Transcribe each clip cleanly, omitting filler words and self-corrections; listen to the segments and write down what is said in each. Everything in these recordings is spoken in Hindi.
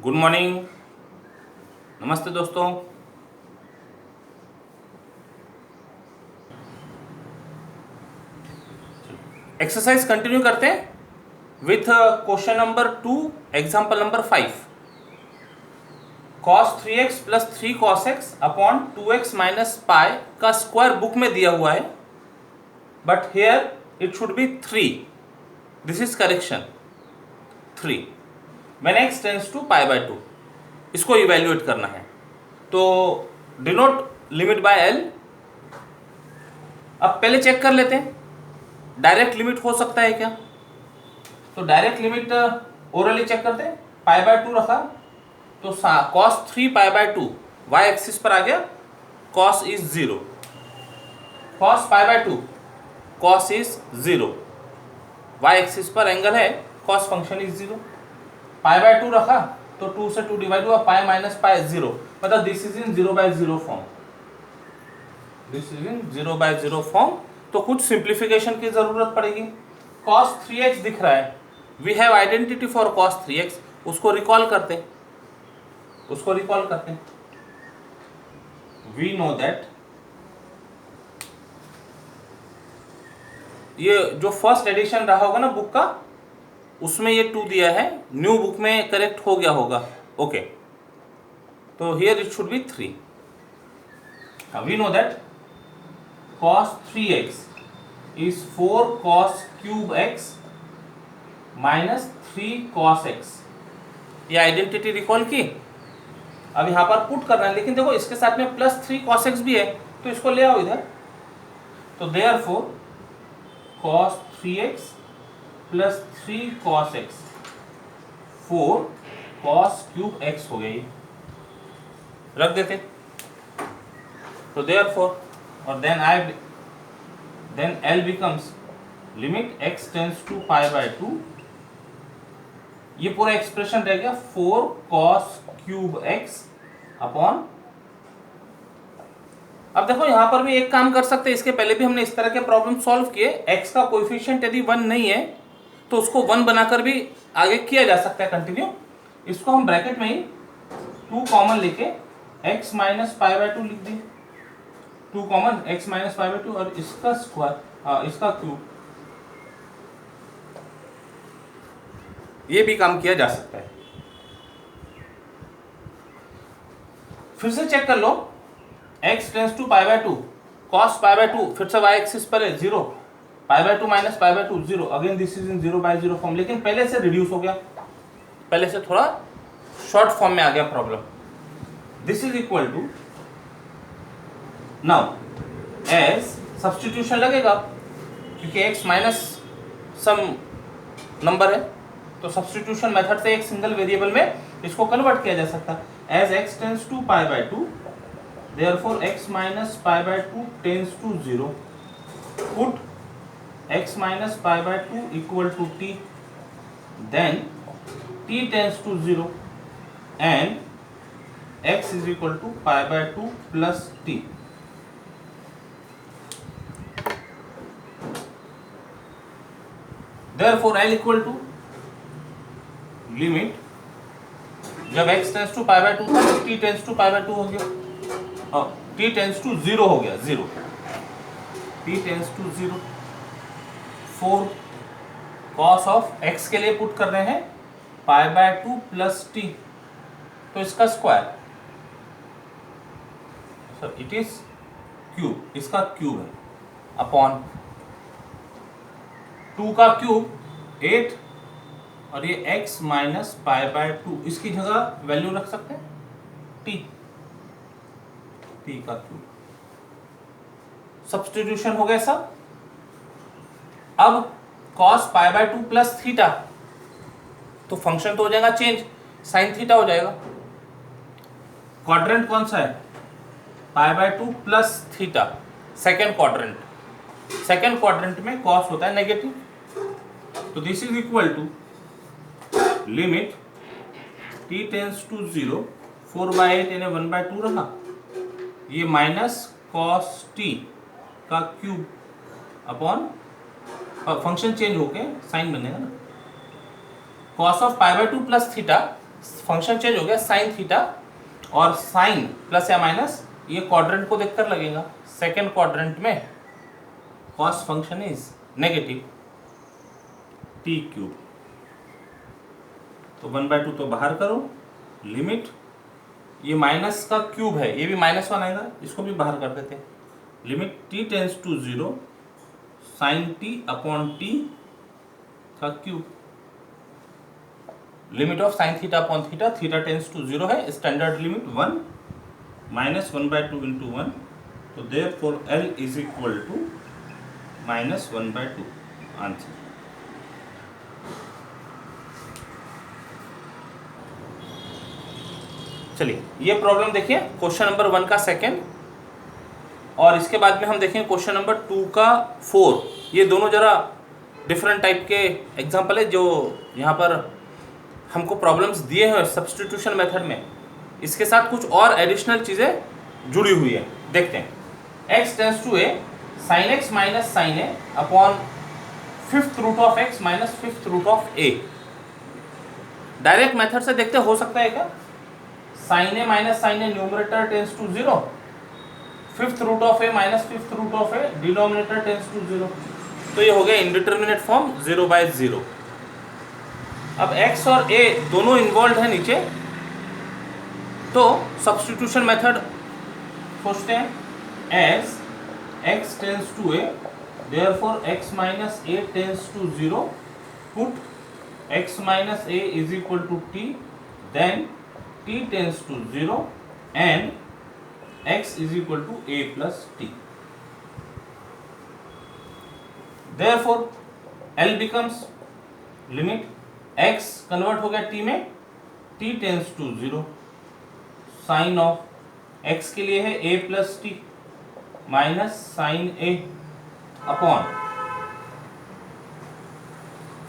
गुड मॉर्निंग, नमस्ते दोस्तों। एक्सरसाइज कंटिन्यू करते हैं with question number 2, example number 5। cos 3x plus 3 cos x upon 2x minus pi का स्क्वायर बुक में दिया हुआ है, but here it should be 3। This is correction 3 when x tends to pi by 2। इसको इवेल्युएट करना है, तो डिनोट लिमिट बाय l। अब पहले चेक कर लेते हैं डायरेक्ट लिमिट हो सकता है क्या। तो डायरेक्ट लिमिट ओरली चेक करते हैं। पाई बाय 2 रखा तो cos 3 pi by 2 y axis पर आ गया, cos is 0। cos pi by 2 cos is 0, y axis पर एंगल है, cos function is 0। Pi by 2 रखा तो 2 से 2 डिवाइड हुआ, पाई माइनस पाई 0, मतलब this is in 0 by 0 form. This is in 0 by 0 form. तो कुछ सिंप्लीफिकेशन की जरूरत पड़ेगी। cos 3x दिख रहा है, we have identity for cos 3x। उसको रिकॉल करते वी नो दैट ये जो फर्स्ट एडिशन रहा होगा ना बुक का, उसमें ये 2 दिया है, न्यू बुक में करेक्ट हो गया होगा। ओके, तो here it should be 3। We know that cos 3x is 4 cos cube x minus 3 cos x। ये आइडेंटिटी रिकॉल की, अब यहाँ पर पुट करना है, लेकिन देखो इसके साथ में प्लस 3 cos x भी है, तो इसको ले आओ इधर। तो therefore cos 3x plus 3 cos x 4 cos cube x हो गई, रख देते। तो therefore और then L becomes limit x tends to pi by 2। ये पूरा एक्सप्रेशन रह गया 4 cos cube x अपॉन। अब देखो यहां पर भी एक काम कर सकते हैं, इसके पहले भी हमने इस तरह के प्रॉब्लम सॉल्व किए। x का कोएफिशिएंट यदि 1 नहीं है तो उसको 1 बनाकर भी आगे किया जा सकता है कंटिन्यू। इसको हम ब्रैकेट में ही 2 कॉमन लेके x माइनस पाई बाय 2 लिख दिए। 2 common x minus pi by 2 और इसका स्क्वायर, इसका क्यूब, ये भी काम किया जा सकता है। फिर से चेक कर लो, x tends to pi by 2 cos pi by 2, फिर से y एक्सिस पर है 0, pi by 2 minus pi by 2 0, again this is in 0 by 0 form, लेकिन पहले से रिड्यूस हो गया, पहले से थोड़ा शॉर्ट फॉर्म में आ गया problem. This is equal to, now as substitution लगेगा क्योंकि x माइनस सम नंबर है, तो सब्स्टिट्यूशन मेथड से एक सिंगल वेरिएबल में इसको कन्वर्ट किया जा सकता है। As x tends to pi by 2 therefore x minus pi by 2 tends to 0, put x minus pi by 2 equal to t, then t tends to 0 and x is equal to pi by 2 plus t। therefore L equal to limit, जब x tends to pi by 2 था तो t tends to pi by 2 हो गया, और t टेंड्स टू 0 हो गया, 0, t tends to 0। 4 cos of x के लिए पुट कर रहे हैं पाई बाय 2 प्लस t, तो इसका square, sir it is cube, इसका क्यूब है, अपॉन 2 का क्यूब 8, और ये x माइनस पाई बाय 2, इसकी जगह वैल्यू रख सकते हैं t का क्यूब। सब्स्टिट्यूशन हो गया सब। अब cos pi by 2 plus theta, तो फंक्शन तो हो जाएगा चेंज, साइन थीटा हो जाएगा। क्वाड्रेंट कौन सा है, pi by 2 plus theta, second quadrant. Second quadrant में cos होता है नेगेटिव, तो this is equal to limit t tends to 0, 4 by 8 यानी 1 बाय 2 रहा, ये माइनस cos t का क्यूब अपॉन, फंक्शन चेंज होके साइन बनेगा ना, cos of pi by 2 plus theta function change हो गया साइन थीटा, और साइन प्लस या माइनस ये क्वाड्रेंट को देखकर लगेगा। सेकेंड क्वाड्रेंट में cos function is negative T cube. तो 1/2 तो बाहर करो, लिमिट ये माइनस का क्यूब है, ये भी -1 आएगा, इसको भी बाहर कर देते हैं। Limit t tends to 0 sine t upon t का cube. Limit of sine theta upon theta, theta tends to 0 है, स्टैंडर्ड लिमिट 1 -1/2 इंटू 1, तो therefore L is equal to -1/2 answer. चलिए ये प्रॉब्लम देखिए, क्वेश्चन नंबर 1 का सेकंड, और इसके बाद में हम देखेंगे क्वेश्चन नंबर 2 का 4। ये दोनों जरा डिफरेंट टाइप के एग्जाम्पल है जो यहाँ पर हमको प्रॉब्लम्स दिए हैं सब्स्टिट्यूशन मेथड में, इसके साथ कुछ और एडिशनल चीज़ें जुड़ी हुई है। देखते हैं। x tends to a sin x minus sine a upon 5th root of x minus 5th root of a। Direct method से देखते हो सकता है क्या? sin a minus sine a numerator tends to 0, 5th root of a minus 5th root of a denominator tends to 0। तो ये हो गया इंडिटरमिनेट फॉर्म 0/0। अब x और a दोनों इन्वॉल्व है नीचे, तो सब्स्टिट्यूशन मेथड सोचते हैं। As x tends to a therefore x minus a tends to 0, put x minus a is equal to t, then t tends to 0 and x is equal to a plus t। Therefore L becomes limit x convert हो गया t में, t tends to 0, sine of x के लिए है a plus t minus sine a upon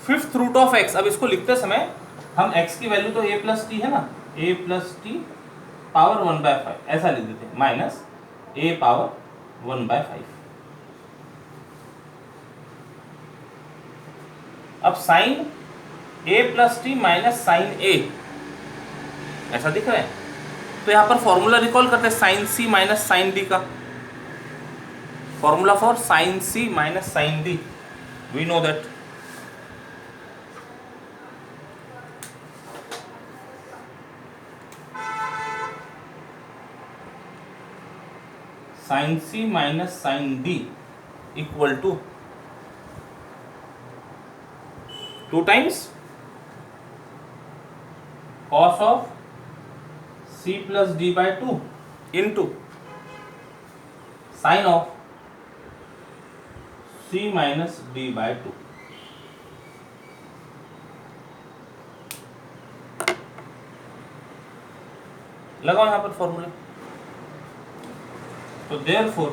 5th root of x। अब इसको लिखते समय हम x की वैल्यू तो a प्लस टी है ना, a प्लस टी पावर 1/5 ऐसा लिख देते हैं, माइनस a पावर 1/5। अब sine a plus t minus sine a ऐसा दिख रहा है, तो यहां पर फॉर्मूला रिकॉल करते हैं sine c minus sine d का। Formula for sine c minus sine d, we know that sine c minus sine d equal to 2 times cos of c plus d by 2 into sin of c minus d by 2। लगाओ यहां पर फॉर्मूला। तो therefore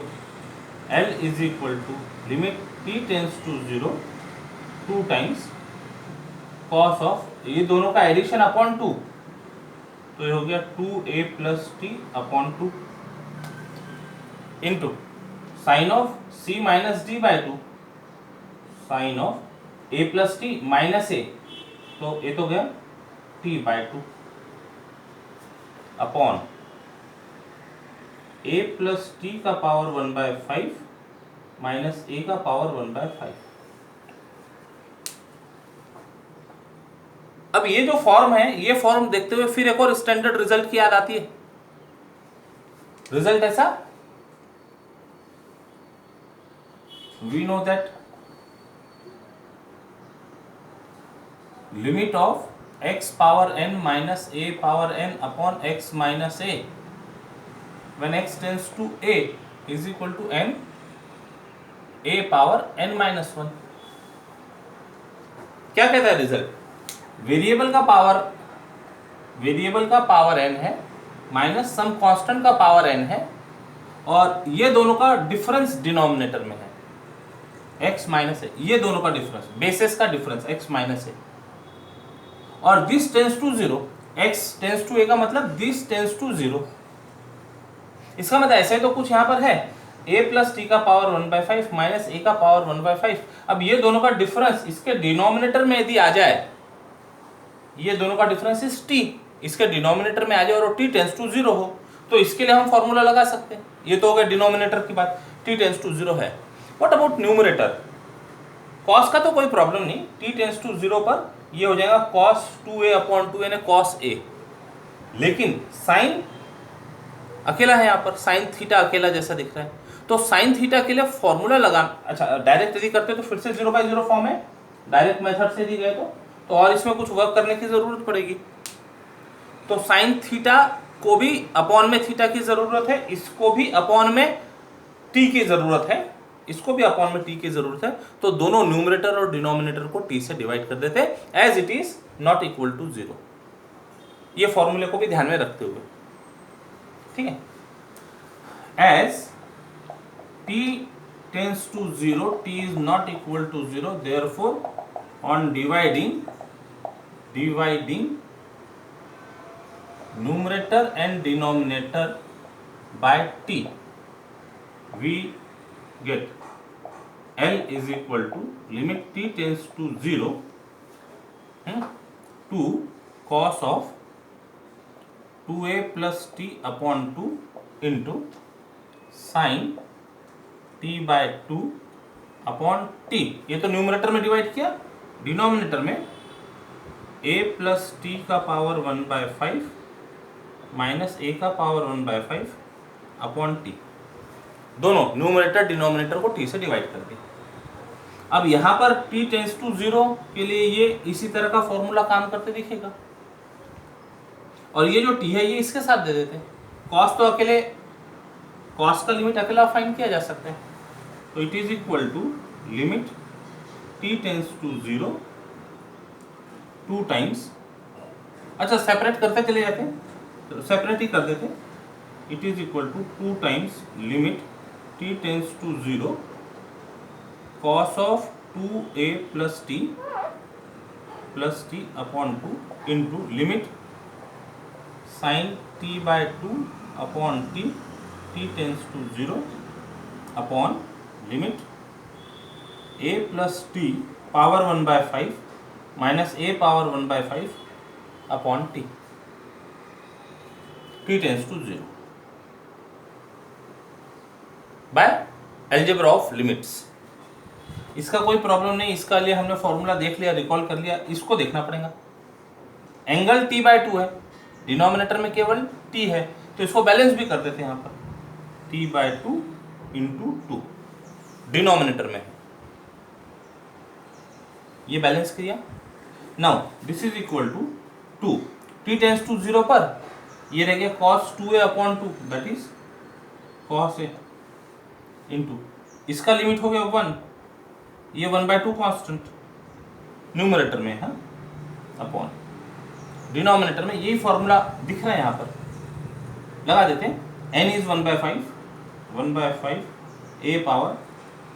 L is equal to limit t tends to 0 2 times cos of, ये दोनों का एडिशन अपॉन 2, तो ये हो गया 2a plus t upon 2 into sine of c minus d by 2, sine of a plus t minus a, तो ये तो गया t by 2 upon a plus t का पावर 1/5 माइनस a का पावर 1/5। अब ये जो फॉर्म है, ये फॉर्म देखते हुए फिर एक और स्टैंडर्ड रिजल्ट की याद आती है। रिजल्ट ऐसा, we know that limit of x power n minus a power n upon x minus a when x tends to a is equal to n a power n minus 1। क्या कहता है रिजल्ट? वेरिएबल का पावर n है माइनस सम कांस्टेंट का पावर n है, और ये दोनों का डिफरेंस डिनोमिनेटर में है x माइनस a, ये दोनों का डिफरेंस, बेसिस का डिफरेंस x माइनस a, और this tends to 0, x tends to a का मतलब दिस टेंस टू 0। इसका मतलब ऐसे तो कुछ यहाँ पर है a प्लस टी का पावर 1/5 माइनस a का पावर 1/5। अब ये दोनों का डिफरेंस इसके डिनोमिनेटर में यदि आ जाए, ये दोनों का डिफरेंस इज t, इसके डिनोमिनेटर में आ जाए और t टेंस टू 0 हो, तो इसके लिए हम फॉर्मूला लगा सकते हैं। ये तो हो गया डिनोमिनेटर की बात, t टेंस टू 0 है। What about numerator? कॉस का तो कोई प्रॉब्लम नहीं, t टेंस टू 0 पर ये हो जाएगा cos 2a अपॉन 2 यानी cos a, लेकिन साइन अकेला है यहाँ पर, साइन थीटा अकेला जैसा दिख रहा है, तो साइन थीटा के लिए फॉर्मूला लगा। अच्छा, डायरेक्ट यदि करते तो फिर से 0/0 फॉर्म है, डायरेक्ट मेथड से दी गए तो और इसमें कुछ वर्क करने की जरूरत पड़ेगी। तो साइन थीटा को भी अपॉन में थीटा की जरूरत है, इसको भी अपॉन में t की जरूरत है, इसको भी अपॉन में t की जरूरत है, तो दोनों न्यूमरेटर और डिनोमिनेटर को t से डिवाइड कर देते as it is not equal to 0। ये फॉर्मूले को भी ध्यान में रखते हुए, ठीक है, as t tends to 0 t is not equal to 0, therefore on dividing numerator and denominator by t we get L is equal to limit t tends to 0 to cos of 2a plus t upon 2 into sin t by 2 upon t। ये तो न्यूमरेटर में डिवाइड किया, डिनोमिनेटर में a प्लस टी का पावर 1/5 माइनस a का पावर 1/5 अपॉन t, दोनों न्यूमरेटर डिनोमिनेटर को t से डिवाइड कर दिया। अब यहाँ पर t टेंस टू 0 के लिए ये इसी तरह का फॉर्मूला काम करते दिखेगा, और ये जो t है ये इसके साथ दे देते हैं। cos तो अकेले, cos का लिमिट अकेला फाइंड किया जा सकता है, तो it is equal to limit t tends to 0 2 times, अच्छा सेपरेट करते चले जाते हैं, तो सेपरेट ही कर देते, it is equal to 2 times limit t tends to 0 cos of 2a plus t upon 2 into limit sine t by 2 upon t tends to 0 upon limit a plus t power 1/5 minus a power 1/5 upon t tends to 0 bye algebra of limits. इसका कोई प्रॉब्लम नहीं, इसका लिए हमने फॉर्मूला देख लिया, रिकॉल कर लिया, इसको देखना पड़ेगा। एंगल t/2 है, डिनोमिनेटर में केवल t है, तो इसको बैलेंस भी कर देते हैं यहाँ पर, t/2 इंटू 2 डिनोमिनेटर में है, ये बैलेंस किया। Now this is equal to 2, t tends to 0 पर ये रह गया cos 2a upon 2 that is cos a into इसका लिमिट हो गया 1, ये 1/2 कांस्टेंट न्यूमरेटर में है अपॉन डिनोमिनेटर में, यही फॉर्मूला दिख रहा है यहाँ पर, लगा देते हैं। n is 1/5 a power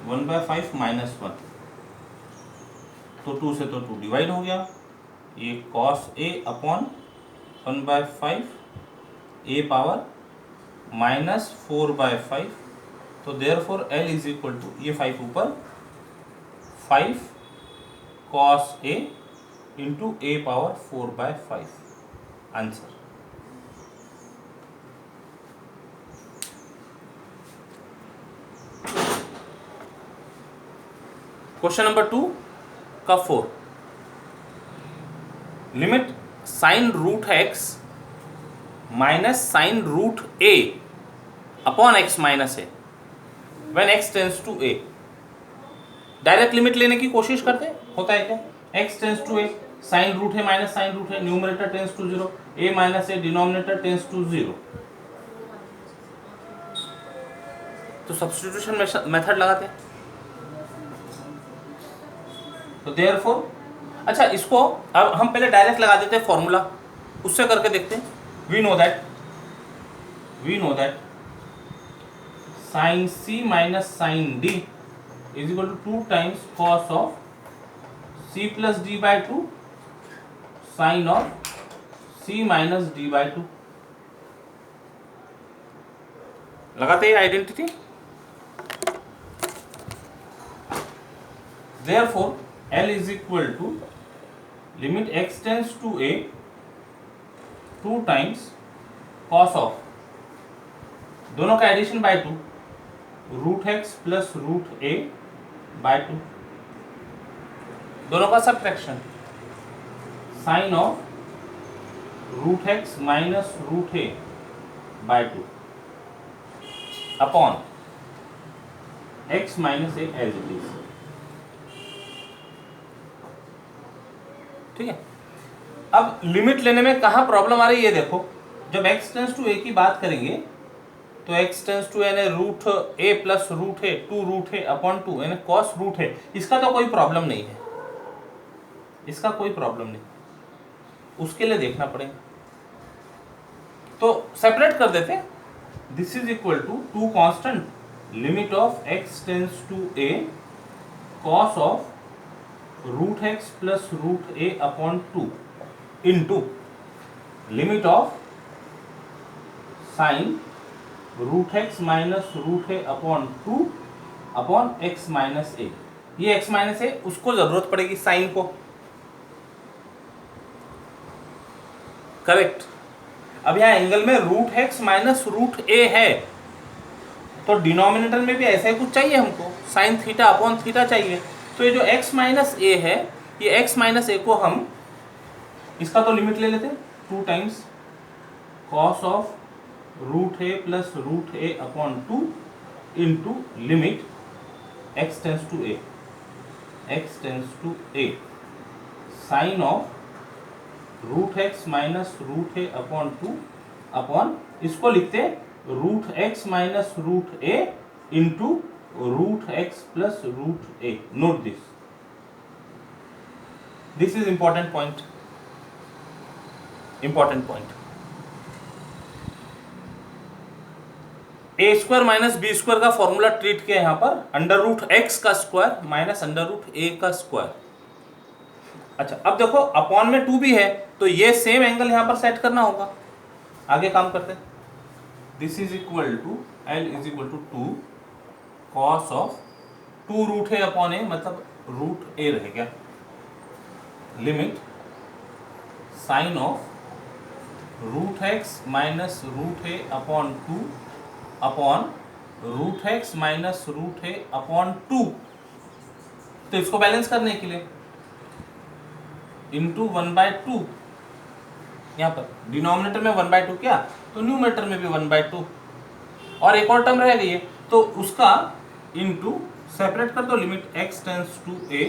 1/5 minus 1, तो 2 से तो 2 डिवाइड हो गया, ये cos a upon 1/5 a power minus 4/5, तो therefore L is equal to, ये 5 ऊपर 5 cos a into a power 4/5 answer. Question number 2 का 4, limit sine root x minus sine root a upon x minus a when x tends to a। Direct limit लेने की कोशिश करते, होता है क्या, x tends to a, sine root है माइनस साइन रूट है, numerator tends to 0, a minus a, denominator tends to 0, तो सब्स्टिट्यूशन मेथड लगाते हैं, तो देयरफॉर, अच्छा इसको अब हम पहले डायरेक्ट लगा देते हैं फॉर्मूला, उससे करके देखते हैं। We know that sine c minus sine d is equal to 2 times cos of c plus d by 2 sine of c minus d by 2। लगाते हैं identity, therefore L is equal to limit x tends to a 2 times cos of, दोनों का addition by 2, root x plus root a by 2, दोनों का subtraction, sine of root x minus root a by 2 upon x minus a as it is. ठीक है, अब लिमिट लेने में कहाँ प्रॉब्लम आ रही है ये देखो। जब x टेंस टू a की बात करेंगे तो x टेंस टू यानी रूट a प्लस रूट है 2 रूट है अपॉन 2 यानी कॉस रूट है, इसका तो कोई प्रॉब्लम नहीं है, इसका कोई प्रॉब्लम नहीं, उसके लिए देखना पड़ेगा। तो सेपरेट कर देते, this is equal to 2 constant limit of x tends to a cos of root x plus root a upon 2 into limit of sine root x minus root a upon 2 upon x minus a. ये एक्स माइनस ए उसको जरूरत पड़ेगी साइन को, करेक्ट। अब यहाँ एंगल में रूट एक्स माइनस रूट ए है, तो डिनोमिनेटर में भी ऐसा ही कुछ चाहिए हमको, साइन थीटा अपॉन थीटा चाहिए। तो ये जो x माइनस ए है, ये x माइनस ए को हम इसका तो लिमिट ले लेते हैं 2 times cos of root a plus root a upon 2 into limit x tends to a, x tends to a sine of root x minus root a upon 2 upon इसको लिखते root x minus root a into root x plus root a. Note this is important point, important point. A square minus b square का फॉर्मूला ट्रीट किया यहां पर, अंडर रूट एक्स का स्क्वायर माइनस अंडर रूट ए का स्क्वायर। अच्छा, अब देखो अपॉन में 2 भी है, तो ये सेम एंगल यहां पर सेट करना होगा। आगे काम करते हैं, this is equal to L is equal to 2 cos of 2 root a upon a, मतलब रूट ए रहेगा, limit sine of root x minus root a upon 2 upon root x minus root a upon 2। तो इसको बैलेंस करने के लिए इंटू 1/2, यहां पर डिनोमिनेटर में 1/2 क्या, तो न्यूमरेटर में भी 1/2, और एक और टर्म रह गई है तो उसका इंटू सेपरेट कर दो, limit x tends to a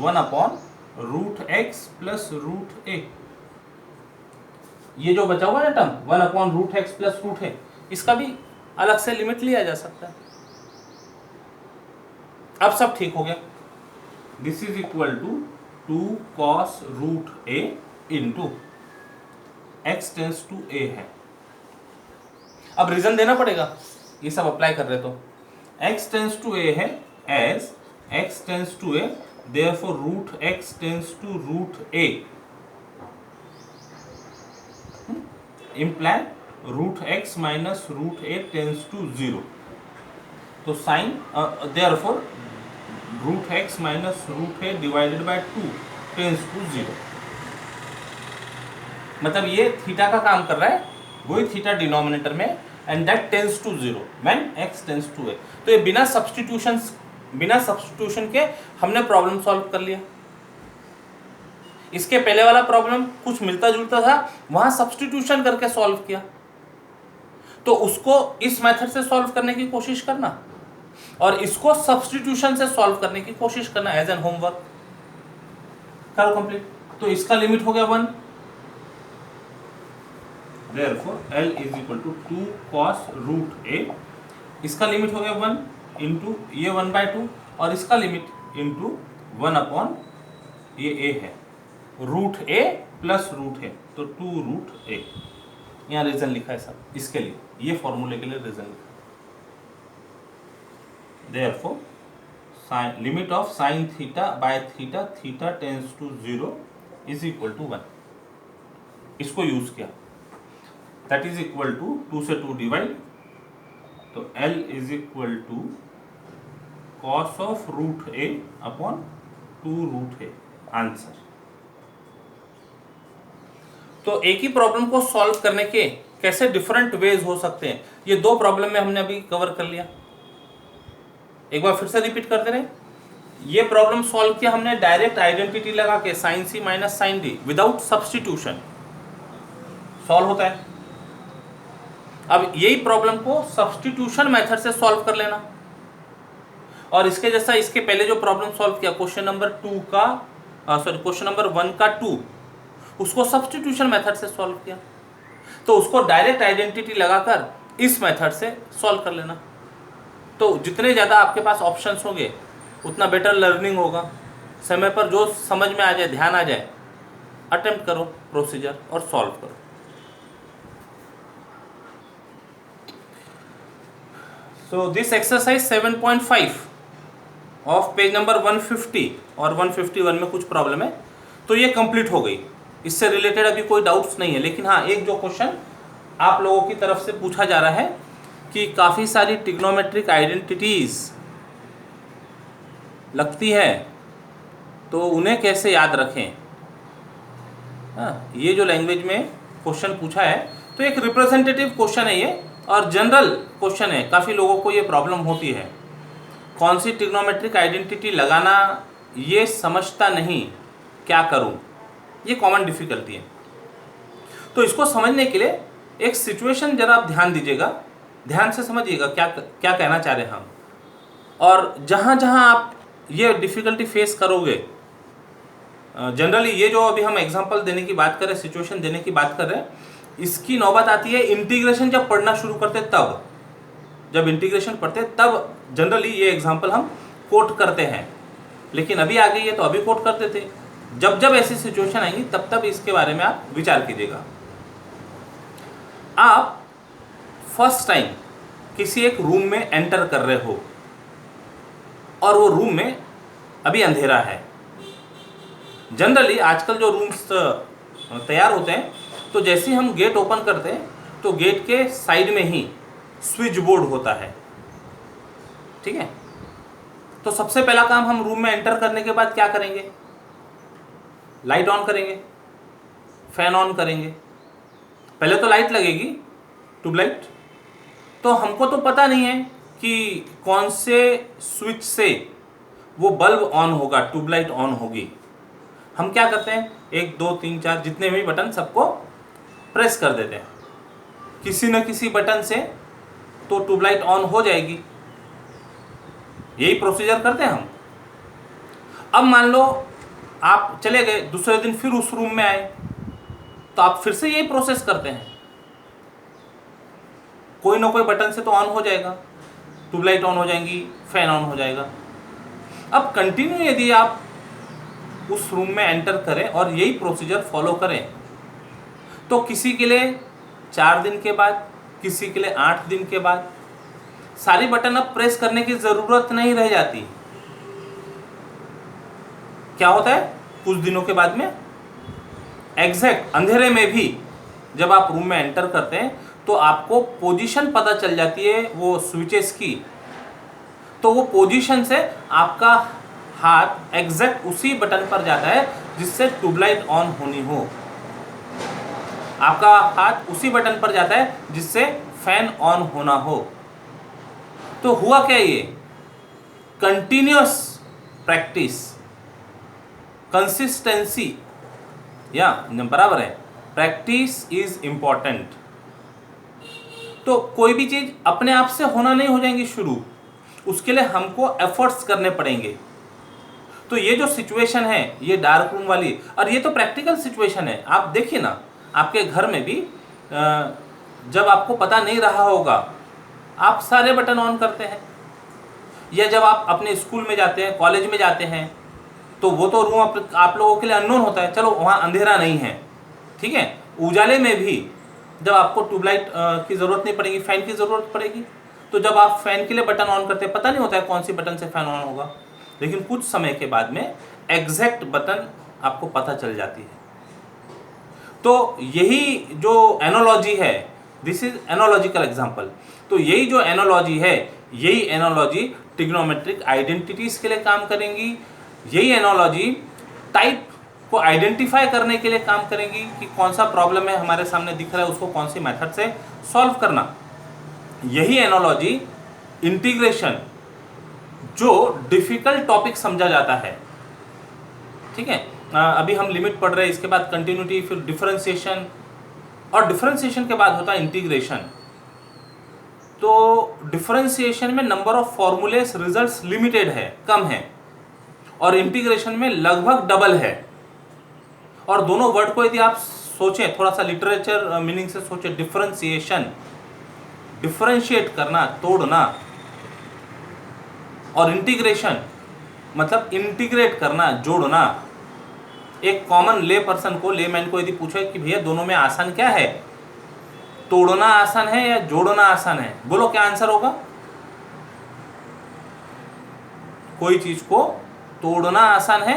1 upon root x plus root a. ये जो बचा हुआ है ना term 1 upon root x plus root a, इसका भी अलग से लिमिट लिया जा सकता है। अब सब ठीक हो गया, this is equal to 2 cos root a into x tends to a है। अब रीजन देना पड़ेगा, ये सब अप्लाई कर रहे तो x टेंस टू a है as x tends to a, therefore root x tends to root a imply root x minus root a tends to 0। तो sine therefore root x minus root a divided by 2 tends to 0। मतलब ये थीटा का काम कर रहा है, वही थीटा डिनोमिनेटर में, and that tends to 0 when x tends to a। तो ये बिना सब्स्टिट्यूशन के हमने प्रॉब्लम सॉल्व कर लिया। इसके पहले वाला प्रॉब्लम कुछ मिलता जुलता था, वहां सब्स्टिट्यूशन करके सॉल्व किया, तो उसको इस मेथड से सॉल्व करने की कोशिश करना और इसको सब्स्टिट्यूशन से सॉल्व करने की कोशिश करना एज एन होमवर्क। करो कंप्लीट। तो इसका लिमिट हो गया 1, therefore L is equal to 2 cos root a, इसका लिमिट हो गया 1 इंटू ये 1/2 और इसका लिमिट इंटू 1 अपॉन ये a है, root a plus root a, तो 2 रूट a। यहाँ रीजन लिखा है सब इसके लिए, ये फॉर्मूले के लिए रीजन लिखा। therefore sin limit of sine theta by theta, theta tends to 0 is equal to 1, इसको यूज किया, दैट इज इक्वल टू 2 से 2 डिवाइड, तो L is equal to cos of root a upon 2 root a, answer. तो एक ही प्रॉब्लम को सॉल्व करने के कैसे डिफरेंट वेज हो सकते हैं, ये दो प्रॉब्लम में हमने अभी कवर कर लिया। एक बार फिर से रिपीट करते रहे। ये प्रॉब्लम सॉल्व किया हमने डायरेक्ट आइडेंटिटी लगा के, sine c minus sine d without substitution solve होता है। अब यही प्रॉब्लम को सब्स्टिट्यूशन मेथड से सॉल्व कर लेना, और इसके जैसा इसके पहले जो प्रॉब्लम सॉल्व किया क्वेश्चन नंबर 2 का क्वेश्चन नंबर 1 का 2, उसको सब्स्टिट्यूशन मेथड से सॉल्व किया, तो उसको डायरेक्ट आइडेंटिटी लगाकर इस मेथड से सॉल्व कर लेना। तो जितने ज़्यादा आपके पास ऑप्शंस होंगे उतना बेटर लर्निंग होगा। समय पर जो समझ में आ जाए, ध्यान आ जाए, अटेम्प्ट करो प्रोसीजर और सॉल्व करो। So this exercise 7.5 of page number 150 और 151 में कुछ प्रॉब्लम है, तो ये कंप्लीट हो गई। इससे रिलेटेड अभी कोई डाउट्स नहीं है, लेकिन हाँ एक जो क्वेश्चन आप लोगों की तरफ से पूछा जा रहा है कि काफ़ी सारी ट्रिग्नोमेट्रिक आइडेंटिटीज लगती है तो उन्हें कैसे याद रखें। हाँ, ये जो लैंग्वेज में क्वेश्चन पूछा है तो एक रिप्रेजेंटेटिव क्वेश्चन है ये, और जनरल क्वेश्चन है। काफ़ी लोगों को ये प्रॉब्लम होती है, कौन सी ट्रिग्नोमेट्रिक आइडेंटिटी लगाना ये समझता नहीं, क्या करूं, ये कॉमन डिफिकल्टी है। तो इसको समझने के लिए एक सिचुएशन जरा आप ध्यान दीजिएगा, ध्यान से समझिएगा क्या क्या कहना चाह रहे हैं हम। और जहाँ जहाँ आप ये डिफ़िकल्टी फेस करोगे, जनरली ये जो अभी हम एग्जांपल देने की बात कर रहे हैं, सिचुएशन देने की बात कर रहे हैं, इसकी नौबत आती है इंटीग्रेशन जब पढ़ना शुरू करते तब। जब इंटीग्रेशन पढ़ते तब जनरली ये एग्जांपल हम कोट करते हैं, लेकिन अभी आ गई है तो अभी कोट करते थे। जब जब ऐसी सिचुएशन आएंगी तब तब इसके बारे में आप विचार कीजिएगा। आप फर्स्ट टाइम किसी एक रूम में एंटर कर रहे हो और वो रूम में अभी अंधेरा है। जनरली आजकल जो रूम्स तैयार होते हैं तो जैसे ही हम गेट ओपन करते हैं तो गेट के साइड में ही स्विच बोर्ड होता है, ठीक है। तो सबसे पहला काम हम रूम में एंटर करने के बाद क्या करेंगे, लाइट ऑन करेंगे, फैन ऑन करेंगे। पहले तो लाइट लगेगी, ट्यूबलाइट। तो हमको तो पता नहीं है कि कौन से स्विच से वो बल्ब ऑन होगा, ट्यूबलाइट ऑन होगी। हम क्या करते हैं, 1 2 3 4 जितने भी बटन सबको प्रेस कर देते हैं, किसी न किसी बटन से तो ट्यूबलाइट ऑन हो जाएगी। यही प्रोसीजर करते हैं हम। अब मान लो आप चले गए, दूसरे दिन फिर उस रूम में आए तो आप फिर से यही प्रोसेस करते हैं, कोई ना कोई बटन से तो ऑन हो जाएगा, ट्यूबलाइट ऑन हो जाएंगी, फैन ऑन हो जाएगा। अब कंटिन्यू यदि आप उस रूम में एंटर करें और यही प्रोसीजर फॉलो करें तो किसी के लिए 4 दिन के बाद, किसी के लिए 8 दिन के बाद सारी बटन अब प्रेस करने की ज़रूरत नहीं रह जाती। क्या होता है, कुछ दिनों के बाद में एग्जैक्ट अंधेरे में भी जब आप रूम में एंटर करते हैं तो आपको पोजीशन पता चल जाती है वो स्विचेस की। तो वो पोजीशन से आपका हाथ एग्जैक्ट उसी बटन पर जाता है जिससे ट्यूबलाइट ऑन होनी हो, आपका हाथ उसी बटन पर जाता है जिससे फैन ऑन होना हो। तो हुआ क्या, ये कंटिन्यूअस प्रैक्टिस, कंसिस्टेंसी या बराबर है, प्रैक्टिस इज इंपॉर्टेंट। तो कोई भी चीज अपने आप से होना नहीं हो जाएंगी शुरू, उसके लिए हमको एफर्ट्स करने पड़ेंगे। तो ये जो सिचुएशन है ये डार्क रूम वाली, और ये तो प्रैक्टिकल सिचुएशन है। आप देखिए ना, आपके घर में भी जब आपको पता नहीं रहा होगा आप सारे बटन ऑन करते हैं, या जब आप अपने स्कूल में जाते हैं, कॉलेज में जाते हैं तो वो तो रूम आप लोगों के लिए अननोन होता है, चलो वहाँ अंधेरा नहीं है, ठीक है। उजाले में भी जब आपको ट्यूबलाइट की ज़रूरत नहीं पड़ेगी, फ़ैन की ज़रूरत पड़ेगी, तो जब आप फ़ैन के लिए बटन ऑन करते हैं पता नहीं होता है कौन सी बटन से फ़ैन ऑन होगा, लेकिन कुछ समय के बाद में एग्जैक्ट बटन आपको पता चल जाती है। तो यही जो एनालॉजी है, दिस इज एनालॉजिकल एग्जाम्पल। तो यही जो एनालॉजी है, यही एनालॉजी ट्रिग्नोमेट्रिक आइडेंटिटीज़ के लिए काम करेंगी। यही एनालॉजी टाइप को आइडेंटिफाई करने के लिए काम करेंगी कि कौन सा प्रॉब्लम है हमारे सामने दिख रहा है, उसको कौन सी मेथड से सॉल्व करना। यही एनालॉजी इंटीग्रेशन, जो डिफिकल्ट टॉपिक समझा जाता है, ठीक है, अभी हम लिमिट पढ़ रहे हैं, इसके बाद कंटिन्यूटी, फिर डिफरेंशिएशन, और डिफरेंशिएशन के बाद होता है इंटीग्रेशन। तो डिफरेंशिएशन में number of formulas results limited है, कम है, और इंटीग्रेशन में लगभग डबल है। और दोनों वर्ड को यदि आप सोचें, थोड़ा सा लिटरेचर मीनिंग से सोचें, डिफरेंशिएशन, डिफरेंशिएट करना, तोड़ना, और इंटीग्रेशन मतलब इंटीग्रेट करना, जोड़ना। एक कॉमन ले पर्सन को, लेमैन को यदि पूछे कि भैया दोनों में आसान क्या है, तोड़ना आसान है या जोड़ना आसान है, बोलो क्या आंसर होगा? कोई चीज को तोड़ना आसान है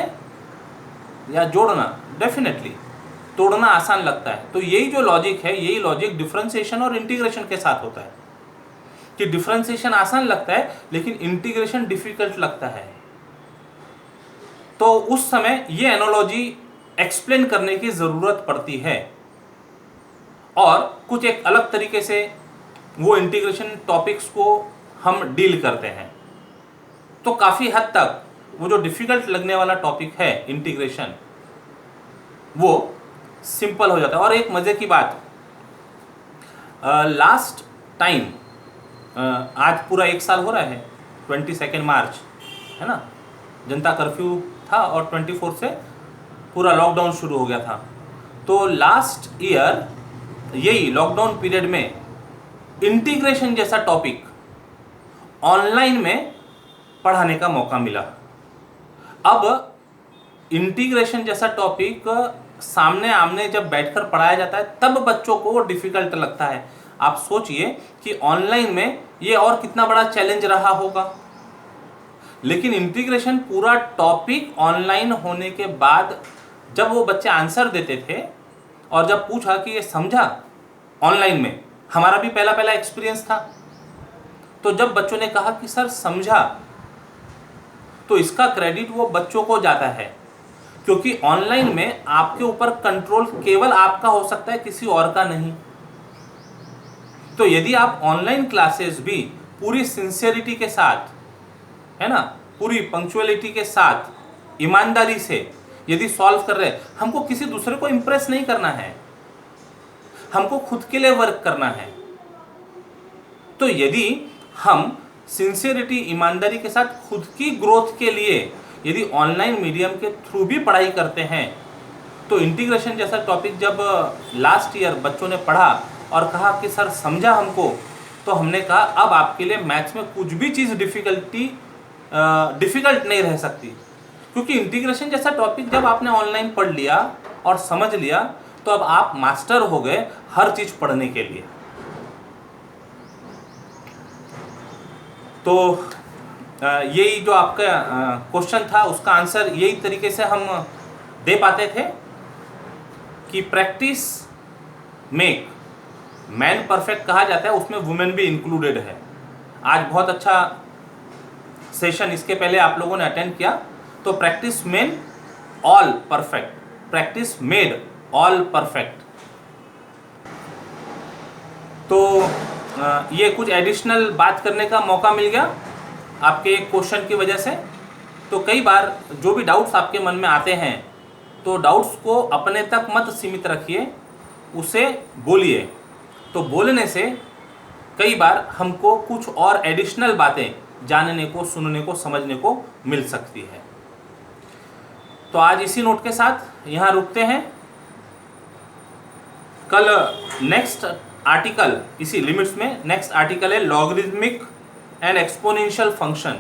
या जोड़ना? डेफिनेटली तोड़ना आसान लगता है। तो यही जो लॉजिक है, यही लॉजिक डिफरेंशिएशन और इंटीग्रेशन के साथ होता है कि डिफरेंशिएशन आसान लगता है लेकिन इंटीग्रेशन डिफिकल्ट लगता है। तो उस समय ये एनालॉजी एक्सप्लेन करने की जरूरत पड़ती है और कुछ एक अलग तरीके से वो इंटीग्रेशन टॉपिक्स को हम डील करते हैं। तो काफी हद तक वो जो डिफिकल्ट लगने वाला टॉपिक है इंटीग्रेशन, वो सिंपल हो जाता है। और एक मजे की बात, लास्ट टाइम, आज पूरा 1 साल हो रहा है, 22 मार्च है ना, जनता कर्फ्यू था और 24 से पूरा लॉकडाउन शुरू हो गया था। तो लास्ट ईयर यही लॉकडाउन पीरियड में इंटीग्रेशन जैसा टॉपिक ऑनलाइन में पढ़ाने का मौका मिला। अब इंटीग्रेशन जैसा टॉपिक सामने आमने जब बैठकर पढ़ाया जाता है तब बच्चों को वो डिफिकल्ट लगता है। आप सोचिए कि ऑनलाइन में ये और कितना बड़ा चैलेंज रहा होगा। लेकिन इंटीग्रेशन पूरा टॉपिक ऑनलाइन होने के बाद जब वो बच्चे आंसर देते थे और जब पूछा कि ये समझा ऑनलाइन में, हमारा भी पहला पहला एक्सपीरियंस था, तो जब बच्चों ने कहा कि सर समझा, तो इसका क्रेडिट वो बच्चों को जाता है, क्योंकि ऑनलाइन में आपके ऊपर कंट्रोल केवल आपका हो सकता है, किसी और का नहीं। तो यदि आप ऑनलाइन क्लासेस भी पूरी सिंसियरिटी के साथ, है ना, पूरी पंक्चुअलिटी के साथ, ईमानदारी से यदि सॉल्व कर रहे हैं, हमको किसी दूसरे को इंप्रेस नहीं करना है, हमको खुद के लिए वर्क करना है। तो यदि हम सिंसियरिटी, ईमानदारी के साथ खुद की ग्रोथ के लिए यदि ऑनलाइन मीडियम के थ्रू भी पढ़ाई करते हैं, तो इंटीग्रेशन जैसा टॉपिक जब लास्ट ईयर बच्चों ने पढ़ा और कहा कि सर समझा हमको, तो हमने कहा अब आपके लिए मैथ्स में कुछ भी चीज़ डिफ़िकल्ट नहीं रह सकती, क्योंकि इंटीग्रेशन जैसा टॉपिक जब आपने ऑनलाइन पढ़ लिया और समझ लिया तो अब आप मास्टर हो गए हर चीज़ पढ़ने के लिए। तो यही जो आपका क्वेश्चन था उसका आंसर यही तरीके से हम दे पाते थे कि प्रैक्टिस मेक मैन परफेक्ट कहा जाता है, उसमें वुमेन भी इंक्लूडेड है। आज बहुत अच्छा सेशन इसके पहले आप लोगों ने अटेंड किया। तो practice main all perfect, practice made all perfect. तो ये कुछ एडिशनल बात करने का मौका मिल गया आपके क्वेश्चन की वजह से। तो कई बार जो भी डाउट्स आपके मन में आते हैं, तो डाउट्स को अपने तक मत सीमित रखिए, उसे बोलिए। तो बोलने से कई बार हमको कुछ और एडिशनल बातें जानने को, सुनने को, समझने को मिल सकती है। तो आज इसी नोट के साथ यहाँ रुकते हैं। कल नेक्स्ट आर्टिकल, इसी लिमिट्स में नेक्स्ट आर्टिकल है लॉगरिथमिक एंड एक्सपोनेंशियल फंक्शन,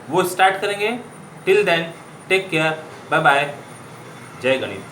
वो स्टार्ट करेंगे। Till then take care, bye bye, जय गणित।